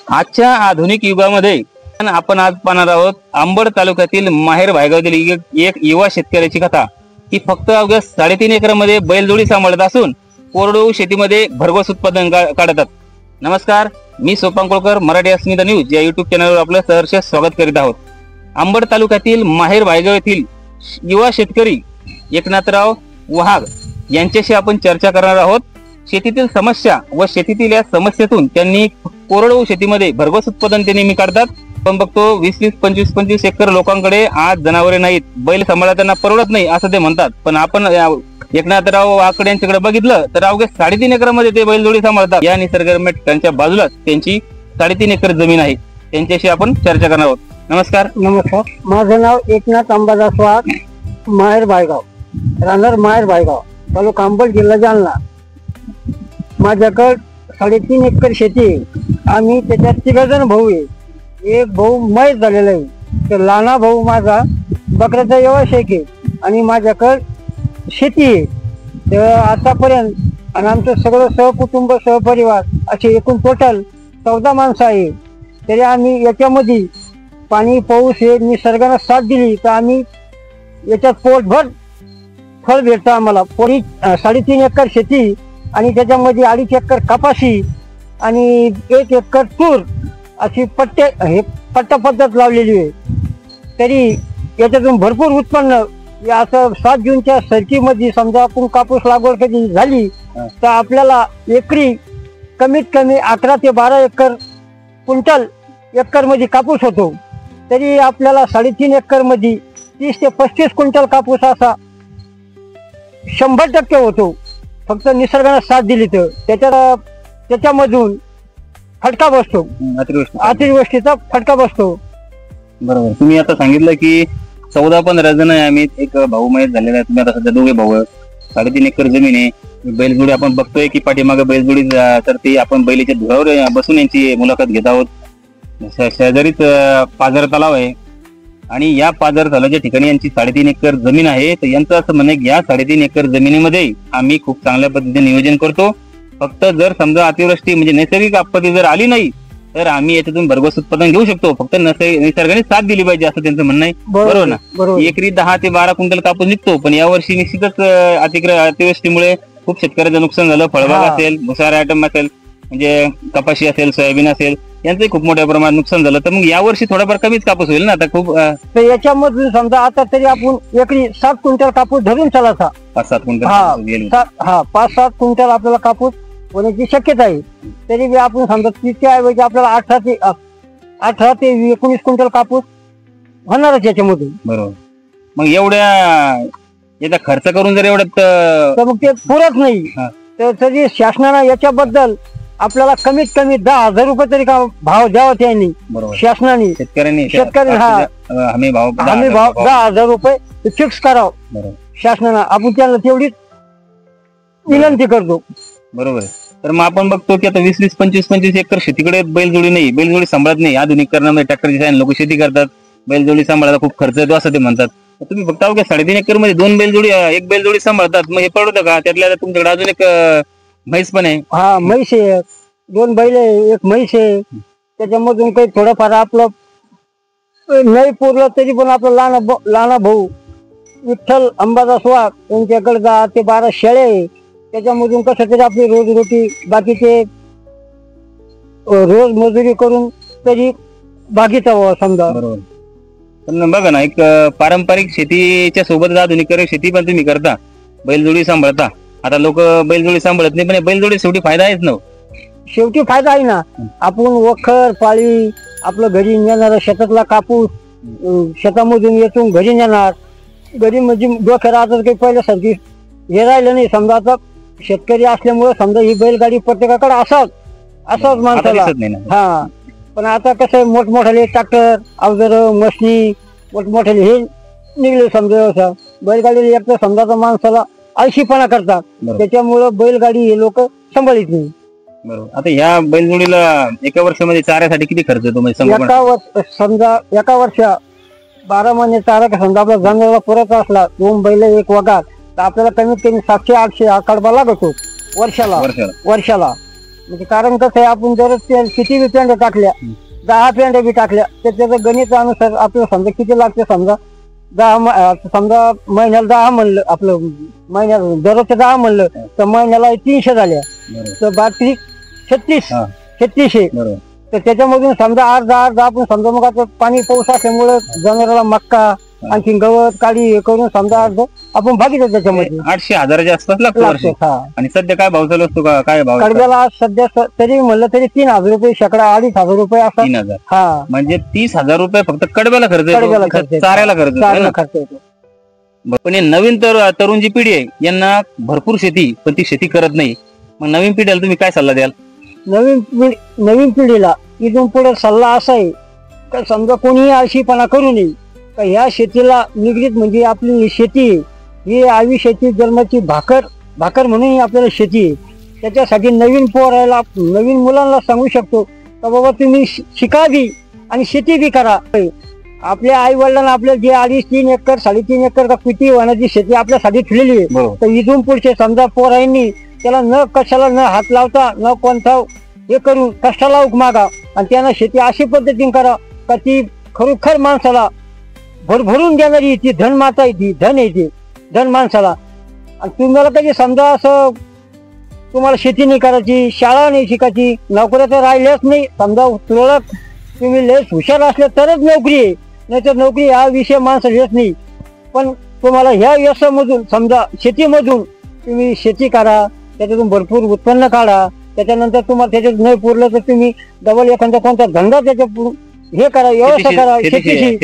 आजच्या आधुनिक युगामध्ये आपण आज पाहणार आहोत अंबड तालुक्यातील माहेर भायगावातील एक युवा शेतकऱ्याची कथा की फक्त अवघ्या 3.5 एकरमध्ये बैलजोडी सांभाळत असून कोरडवाहू शेतीमध्ये भरघोस उत्पादन काढतात. नमस्कार, मी सोपान कोळकर, मराठी अस्मिता न्यूज या युट्यूब चॅनलवर आपलं सहर्ष स्वागत करीत आहोत. अंबड तालुक्यातील माहेर भायगाव येथील युवा शेतकरी एकनाथराव वहाग यांच्याशी आपण चर्चा करणार आहोत. शेतीतील समस्या व शेतीतील या समस्येतून त्यांनी कोरडवाहू शेतीमध्ये भरघोस उत्पादन ते नेहमी काढतात. पण बघतो 20-20, 25-25 एकर लोकांकडे आज जनावरे नाहीत, बैल सांभाळा त्यांना परवडत नाही असं ते म्हणतात. पण आपण एकनाथराव वाकड यांच्याकडे बघितलं तर अवघ्या 3.5 एकरमध्ये ते बैलजोडी सांभाळतात. या निसर्गरम्य ठिकाणच्या बाजूलाच त्यांची 3.5 एकर जमीन आहे. त्यांच्याशी आपण चर्चा करणार आहोत. नमस्कार. नमस्कार, माझं नाव एकनाथ अंबादास वाघ, माहेर भायगाव, राहणार माहेर भायगाव, तालुका अंबड, जिल्हा जालना. माझ्याकडे 3.5 एकर शेती आहे. आम्ही त्याच्यात 3 जण भाऊ आहे. एक भाऊ मयत झालेला आहे, तर लहाना भाऊ माझा बकऱ्याचा व्यवसाय आहे आणि माझ्याकडे शेती आहे. तर आतापर्यंत आणि आमचं सगळं सहकुटुंब सहपरिवार असे एकूण टोटल 14 माणसं आहे. तरी आम्ही याच्यामध्ये पाणी पाऊस हे निसर्गानं साथ दिली तर आम्ही याच्यात पोटभर फळ भेटतं आम्हाला. 3.5 एकर शेती आणि त्याच्यामध्ये 2.5 एकर कपाशी आणि 1 एकर तूर अशी पट्टा पद्धत लावलेली आहे. तरी याच्यातून भरपूर उत्पन्न. असं 7 जूनच्या सरकीमध्ये समजा आपण कापूस लागवड कधी झाली तर आपल्याला एकरी कमीत कमी 11 ते 12 एकर क्विंटल एकरमध्ये कापूस होतो. तरी आपल्याला 3.5 एकरमध्ये 30 ते 35 क्विंटल कापूस असा 100% होतो. फक्त निसर्गाने साथ दिली तर त्याच्यामधून फटका बसतो, अतिवृष्टीचा फटका बसतो. बरोबर. तुम्ही आता सांगितलं की 14-15 जण आहे आम्ही, एक भाऊ मयत झालेला आहे. तुम्ही आता सध्या 2 भाऊ आहेत. 3.5 एकर जमीन आहे. बैलजोडी आपण बघतोय की पाठीमागे बैलजोडी, तर ती आपण बैलीच्या धुरावर बसून यांची मुलाखत घेत आहोत. शेजारीच पाझर तलाव आहे आणि या पाझर तलावाच्या ठिकाणी यांची 3.5 एकर जमीन आहे. तर यांचं असं म्हणणं की या 3.5 एकर जमिनीमध्ये आम्ही खूप चांगल्या पद्धतीने नियोजन करतो. फक्त जर समजा अतिवृष्टी म्हणजे नैसर्गिक आपत्ती जर आली नाही तर आम्ही याच्यातून भरघोस उत्पादन घेऊ शकतो. फक्त निसर्गाने साथ दिली पाहिजे असं त्यांचं म्हणणं आहे. बरोबर ना? एकरी 10 ते 12 क्विंटल कापूस निघतो. पण यावर्षी निश्चितच अतिवृष्टीमुळे खूप शेतकऱ्याचं नुकसान झालं. फळबाग असेल, भुसारा आयटम असेल, म्हणजे कपाशी असेल, सोयाबीन असेल, यांचंही खूप मोठ्या प्रमाणात नुकसान झालं. तर मग यावर्षी थोडाफार कमीच कापूस होईल ना आता खूप. तर याच्यामधून समजा आता तरी आपण एकरी 7 क्विंटल कापूस धरून चालायचा. 5-7 क्विंटल. 5-7 क्विंटल आपल्याला कापूस होण्याची शक्यता आहे. तरी बी आपण समजा तिच्या ऐवजी आपल्याला 18 ते 19 क्विंटल कापूस होणारच याच्यामधून. बरोबर. मग याचा खर्च करून जर एवढ्यात तर मग ते पुरत नाही. तर तरी शासनानं याच्याबद्दल आपल्याला कमीत कमी 10,000 रुपये तरी भाव द्यावा त्यांनी. शासनाने शेतकरी हमी भाव 10,000 रुपये फिक्स करावं शासनानं. आपण त्यांना तेवढीच विनंती करतो. बरोबर. तर मग आपण बघतो की आता 20-20, 25-25 एकर शेतीकडे बैलजोडी नाही, बैलजोडी सांभाळत नाही. आधुनिकीकरणामध्ये ट्रॅक्टरची साहाय्याने लोक शेती करतात. बैलजोडी सांभाळायला खूप खर्च येतो असं ते म्हणतात. तुम्ही फक्त 3.5 एकर मध्ये 2 बैलजोडी, 1 बैलजोडी सांभाळतात. मग हे परवडतं का? त्यातल्या तुमच्याकडे अजून एक म्हैस पण आहे. हा, म्हैस आहे. 2 बैल आहे, 1 म्हैस आहे. त्याच्यामधून काही थोडंफार आपलं नाही पुरलं तरी पण आपलं लहाना भाऊ विठ्ठल अंबादास वाघ यांच्याकडे 10 ते 12 शेळे आहे. त्याच्यामधून कसं तरी आपली रोजीरोटी, बाकीचे रोज मजुरी करून तरी भागीचा समजा. बरोबर. पण बघा ना, एक पारंपरिक शेतीच्या सोबत आधुनिक शेती पण तुम्ही करता, बैलजोडी सांभाळता. आता लोक बैलजोडी सांभाळत नाही, पण बैलजोडी शेवटी फायदा आहेच ना. शेवटी फायदा आहे ना. आपण वखर पाळी आपलं घरी नेणार, शेतातला कापूस शेतामधून येतून घरी नेणार. घरी म्हणजे डोक्याला आता काही पहिल्यासारखी हे राहिलं नाही. समजा आता शेतकरी असल्यामुळे समजा ही बैलगाडी प्रत्येकाकडे असाच माणसाला. हा, पण आता कसं आहे, मोठमोठाले ट्रॅक्टर, अवजार, मशनी मोठमोठाले हे निघले समजा व्यवसाय. बैलगाडी एक तर समजा माणसाला आळशीपणा करतात. त्याच्यामुळं बैलगाडी हे लोक सांभाळीत नाही. बरोबर. आता ह्या बैलजोडीला एका वर्षामध्ये चाऱ्यासाठी किती खर्च येतो? समजा एका वर्षा 12 महिने चारा समजा आपला जनावराला पुरत असला, 2 बैल 1 वगार, तर आपल्याला कमीत कमी 700-800 हा कडबा लागतो वर्षाला. म्हणजे कारण कसं आहे, आपण जर किती बी पेंड्या टाकल्या, 10 पेंड्या बी टाकल्या, तर त्याचं गणितानुसार आपल्याला समजा किती लागते, समजा समजा महिन्याला 10 म्हणलं, आपलं महिन्याला दररोजच्या 10 म्हणलं तर महिन्याला 300 झाल्या, तर बाकी 3600. तर त्याच्यामधून समजा अर्धा आपण समजा, मग आता पाणी पाऊस असल्यामुळे जनावराला मक्का आणखी गवत काढी हे करून समजा अर्ध आपण भागीतो त्याच्यामध्ये 800,000च्या आसपास लागतो. आणि सध्या काय भाव चालू असतो, काय भाव कडब्याला सध्या तरी म्हणलं तरी 3,000 रुपये शेकडा, 2,500 रुपये असतात. 3,000. हा, म्हणजे 30,000 रुपये फक्त कडब्याला खर्च येतो, चाऱ्याला खर्च येतो. पण नवीन तरुण जी पिढी आहे यांना भरपूर शेती, पण ती शेती करत नाही. मग नवीन पिढीला तुम्ही काय सल्ला द्याल? नवीन पिढीला इथून पुढे सल्ला असा आहे का, समजा कोणीही आळशीपणा करू नये, का ह्या शेतीला निगडीत म्हणजे आपली शेती ही आयुष्याची जन्माची भाकर म्हणून आपल्याला शेती आहे. त्याच्यासाठी नवीन पोरायला, नवीन मुलांना सांगू शकतो का बाबा तुम्ही शिका बी आणि शेती बी करा. आपल्या आई वडिलांना आपल्या जे 2.5-3 एकर 3.5 एकर का किती वाहनाची शेती आपल्यासाठी ठेवलेली आहे, तर इथून पुढचे समजा पोरांनी त्याला न कशाला न हात लावता, न कोणता हे करून कष्टाला मागा आणि त्यांना शेती अशी पद्धतीने करा का ती खरोखर माणसाला भरभरून देणारी ती धन माता येते, धन येते, धन माणसाला. आणि तुम्हाला कधी समजा असं तुम्हाला शेती नाही करायची, शाळा नाही शिकायची, नोकऱ्या तर राहिल्याच नाही, समजा तुरळक तुम्ही लय हुशार असले तरच नोकरी आहे, नाही तर नोकरी हा विषय माणसाला येत नाही. पण तुम्हाला ह्या व्यवसायामधून समजा शेतीमधून तुम्ही शेती करा, त्याच्यातून भरपूर उत्पन्न काढा, त्याच्यानंतर तुम्हाला त्याच्यात नाही पुरलं तर तुम्ही डबल एखादा कोणता धंदा त्याच्या हे करा, व्यवसाय करा, शेतीशी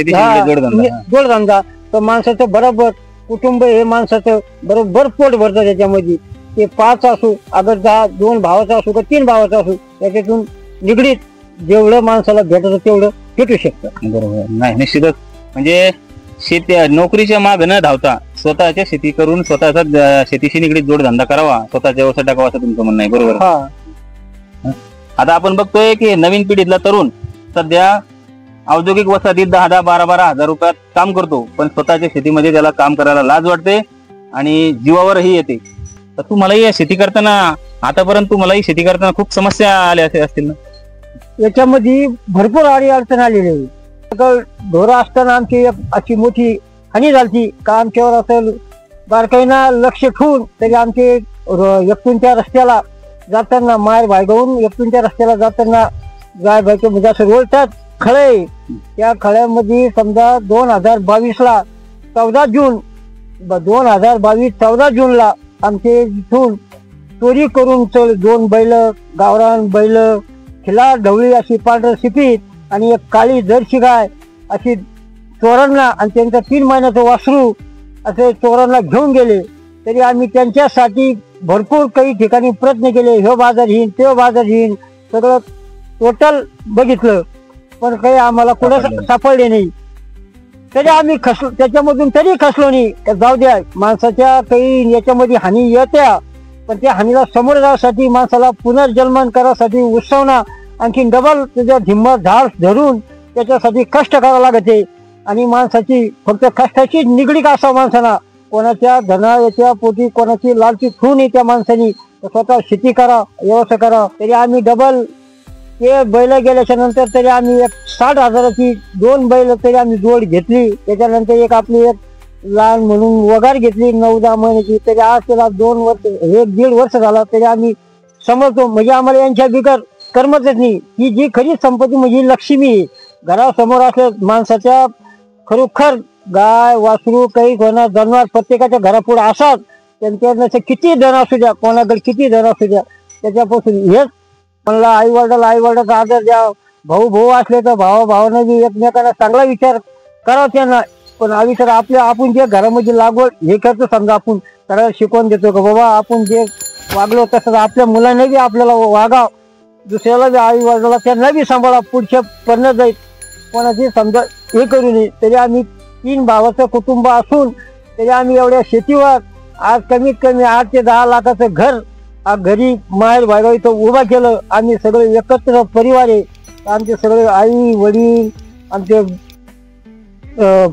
जोडधंदा. तर माणसाचं बरोबर कुटुंब हे माणसाचं बरोबर पोट भरतं त्याच्यामध्ये. ते 5 असू, अगर 2 भावाचा असू का 3 भावाचा असू, त्याच्यातून निगडीत जेवढं माणसाला भेटत तेवढं भेटू शकतं. बरोबर. नाही, निश्चितच. म्हणजे शेती नोकरीच्या मागे न धावता स्वतःच्या शेती करून स्वतःचा शेतीशी निगडीत जोडधंदा करावा, स्वतःच्या व्यवसाय टाकावा, असं तुमचं म्हणणं आहे. बरोबर. आता आपण बघतोय की नवीन पिढीतला तरुण सध्या औद्योगिक वसाहतीत 10-10, 12-12 हजार रुपयात काम करतो, पण स्वतःच्या शेतीमध्ये त्याला काम करायला लाज वाटते आणि जीवावरही येते. तर तुम्हालाही शेती करताना, आतापर्यंत तुम्हालाही शेती करताना खूप समस्या आल्या असतील ना? याच्यामध्ये भरपूर अडचण आलेली आहे. ढोरं असताना आमची एक अशी मोठी हानी झाली का, आमच्यावर असं बारकाईना लक्ष ठेवून तरी आमचे एकटूनच्या रस्त्याला जाताना, माहेर भायगावून एकटूनच्या रस्त्याला जाताना जायचं म्हणजे असं रोडतात खळे, त्या खळ्यामध्ये समजा 2022ला 14 जूनला आमचे इथून चोरी करून 2 बैल, गावरान बैल, खिला ढवळी अशी पांढर सिपीत आणि एक काळी जर्सी गाय अशी चोरांना आणि त्यांचं 3 महिन्याचं वासरू असे चोरांना घेऊन गेले. तरी आम्ही त्यांच्यासाठी भरपूर काही ठिकाणी प्रयत्न केले, हे बाजार येईन ते बाजार येईन, सगळं टोटल बघितलं, पण काही आम्हाला कुठं सापडले नाही. तरी आम्ही खसलो त्याच्यामधून, तरी खसलो नाही. जाऊ द्या, माणसाच्या काही याच्यामध्ये हानी येत्या, पण त्या हानीला समोर जाण्यासाठी माणसाला पुनर्जन्मन करासाठी उत्सवना आणखी डबल त्याच्या हिंमत धाड धरून त्याच्यासाठी कष्ट करावं लागते. आणि माणसाची फक्त कष्टाची निगडीत असा माणसाला, कोणाच्या धनाच्या पोटी कोणाची लालची ठेवू नये त्या माणसानी, स्वतः शेती करा, व्यवसाय करा. तरी आम्ही डबल ते बैल गेल्याच्या नंतर तरी आम्ही एक 60,000ची 2 बैल तरी आम्ही जोड घेतली. त्याच्यानंतर एक आपली एक लहान म्हणून वगार घेतली 9-10 महिन्याची. तरी आज त्याला 2 वर्ष, 1-1.5 वर्ष झाला तरी आम्ही समजतो. म्हणजे आम्हाला यांच्या बिगर कर्मच नाही. ही जी खरी संपत्ती म्हणजे लक्ष्मी घरासमोर असल्या माणसाच्या, खरोखर गाय वासरू काही कोणा जनावर प्रत्येकाच्या घरापुढे असतात, त्यांच्या किती धन असू द्या, कोणाकडे किती धन असू द्या, त्याच्यापासून हेच म्हणला आई वडिलाचा आदर द्या. भाऊ असले तर भावाने बी एकमेकांना चांगला विचार करावा त्यांना. पण आविष्कार आपण जे घरामध्ये लागवड हे करतो, समजा आपण त्याला शिकवून देतो का बाबा आपण जे वागलो तसं आपल्या मुलांना बी आपल्याला वागाव, दुसऱ्याला बी आई वडिलाला त्यांना बी सांभाळा, पुढच्या पडणं जाईल, कोणाची समजा हे करू नये. तरी आम्ही 3 भावाचं कुटुंब असून तरी आम्ही एवढ्या शेतीवर आज कमीत कमी 8 ते 10 लाखाचं घर घरी माहेर भायगाव इथं उभा केलं. आम्ही सगळे एकत्र परिवार आहे. आमचे सगळे आई वडील, आमचे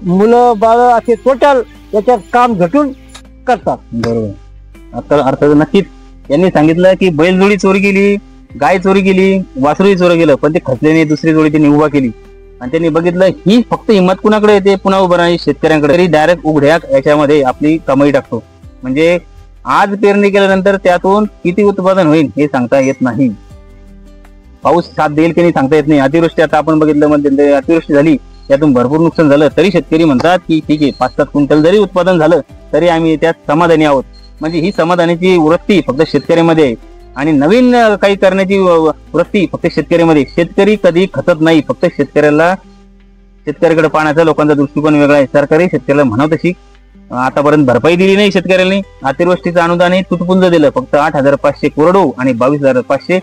मुलं बाळ असे टोटल याच्यात काम झटून करतात. बरोबर. आता अर्थात नक्कीच यांनी सांगितलं की बैलजोडी चोरी केली गाय चोरी केली, वासरूही चोरी केलं, पण ते खचल्याने दुसरी जोडी त्यांनी उभा केली आणि त्यांनी बघितलं ही फक्त हिंमत कुणाकडे येते, पुन्हा उभं राहणे शेतकऱ्यांकडे. तरी डायरेक्ट उघड्या याच्यामध्ये आपली कमाई टाकतो. म्हणजे आज पेरणी केल्यानंतर त्यातून किती उत्पादन होईल हे सांगता येत नाही. पाऊस साथ देईल की नाही सांगता येत नाही. अतिवृष्टी आता आपण बघितलं मध्ये अतिवृष्टी झाली, त्यातून भरपूर नुकसान झालं, तरी शेतकरी म्हणतात की ठीक आहे 5-7 क्विंटल जरी उत्पादन झालं तरी आम्ही त्यात समाधानी आहोत. म्हणजे ही समाधानाची वृत्ती फक्त शेतकऱ्यामध्ये आहे आणि नवीन काही करण्याची वृत्ती फक्त शेतकऱ्यामध्ये. शेतकरी कधी खचत नाही. फक्त शेतकऱ्याकडे पाहण्याचा लोकांचा दृष्टिकोन वेगळा आहे. सरकारही शेतकऱ्याला म्हणावं तशी आतापर्यंत भरपाई दिली नाही शेतकऱ्यांनी. अतिवृष्टीचं अनुदानही तुटपुंज दिलं, फक्त 8,500 कोरडवाहू आणि 22,500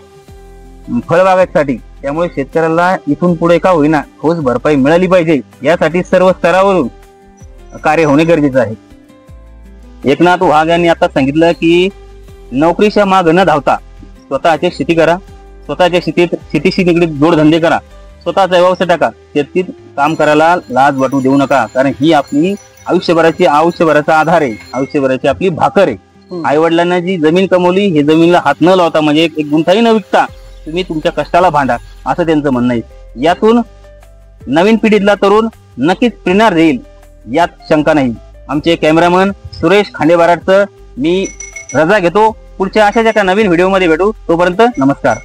फळबागांसाठी. त्यामुळे शेतकऱ्याला इथून पुढे का होईना ठोस भरपाई मिळाली पाहिजे, यासाठी सर्व स्तरावरून कार्य होणे गरजेचं आहे. एकनाथ वाघ यांनी आता सांगितलं की नोकरीच्या माग न धावता स्वतःची शेती करा, स्वतःच्या शेतीशी निगडीत जोडधंदे करा, स्वतःचा व्यवसाय टाका, शेतीत काम करायला लाज वाटू देऊ नका. कारण ही आपली आयुष्यभराचा आधार आहे, आयुष्यभराची आपली भाकर आहे. आई वडिलांना जी जमीन कमवली, हे जमिनीला हात न लावता म्हणजे एक गुंठाही न विकता तुम्ही तुमच्या कष्टाला भांडा, असं त्यांचं म्हणणं आहे. यातून नवीन पिढीतला तरुण नक्कीच प्रेरणा देईल, यात शंका नाही. आमचे कॅमेरामन सुरेश खांडेबाराटचं मी रजा घेतो. पुढच्या अशाच एका नवीन व्हिडिओमध्ये भेटू. तोपर्यंत नमस्कार.